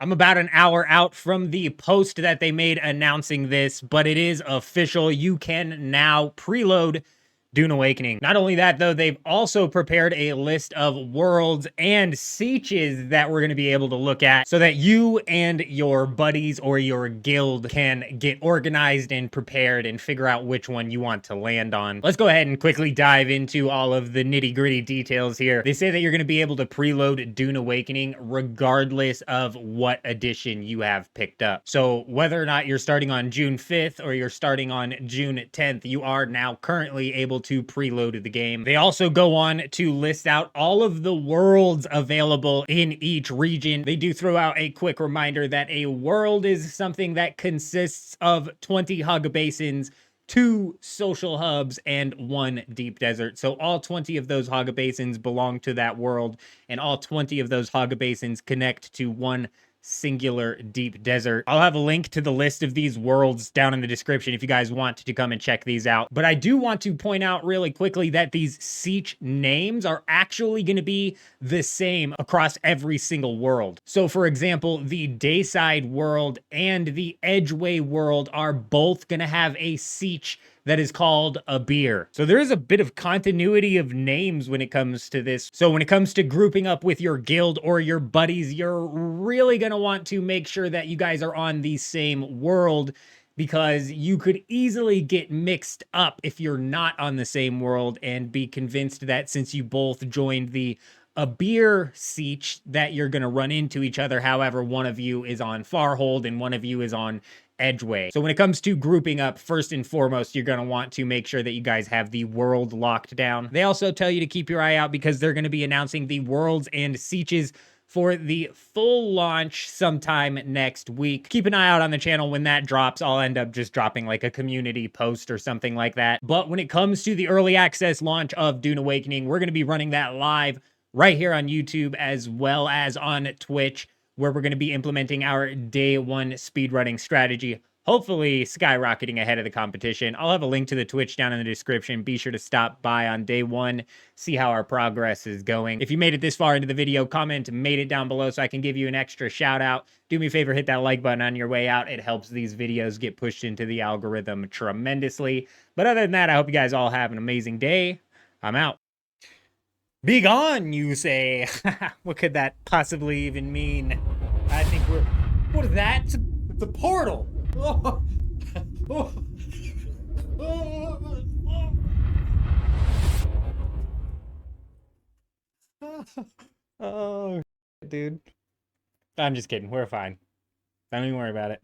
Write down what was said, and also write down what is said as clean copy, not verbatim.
I'm about an hour out from the post that they made announcing this, but it is official. You can now preload Dune Awakening. Not only that, though, they've also prepared a list of worlds and sieges that we're going to be able to look at so that you and your buddies or your guild can get organized and prepared and figure out which one you want to land on. Let's go ahead and quickly dive into all of the nitty-gritty details here. They say that you're going to be able to preload Dune Awakening regardless of what edition you have picked up. So whether or not you're starting on June 5th or you're starting on June 10th, you are now currently able to preload the game. They also go on to list out all of the worlds available in each region. They do throw out a quick reminder that a world is something that consists of 20 hug basins, 2 social hubs, and 1 deep desert. So all 20 of those hog basins belong to that world, and all 20 of those hog basins connect to 1 singular deep desert. I'll have a link to the list of these worlds down in the description if you guys want to come and check these out. But I do want to point out really quickly that these siege names are actually going to be the same across every single world. So for example, the Dayside world and the Edgeway world are both going to have a siege that is called a beer. So there is a bit of continuity of names when it comes to this. So when it comes to grouping up with your guild or your buddies, you're really going to want to make sure that you guys are on the same world, because you could easily get mixed up if you're not on the same world and be convinced that since you both joined the a beer siege that you're going to run into each other. However, one of you is on Farhold and one of you is on Edgeway. So when it comes to grouping up, first and foremost, you're going to want to make sure that you guys have the world locked down. They also tell you to keep your eye out because they're going to be announcing the worlds and sieges for the full launch sometime next week. Keep an eye out on the channel when that drops. I'll end up just dropping like a community post or something like that. But when it comes to the early access launch of Dune Awakening, we're going to be running that live right here on YouTube as well as on Twitch, where we're going to be implementing our day 1 speedrunning strategy, hopefully skyrocketing ahead of the competition. I'll have a link to the Twitch down in the description. Be sure to stop by on day 1, see how our progress is going. If you made it this far into the video, comment made it down below so I can give you an extra shout out. Do me a favor, hit that like button on your way out. It helps these videos get pushed into the algorithm tremendously. But other than that, I hope you guys all have an amazing day. I'm out. Be gone, you say. What could that possibly even mean? I think we're... What is that? It's a portal. Oh. Oh. Oh, dude. I'm just kidding. We're fine. Don't even worry about it.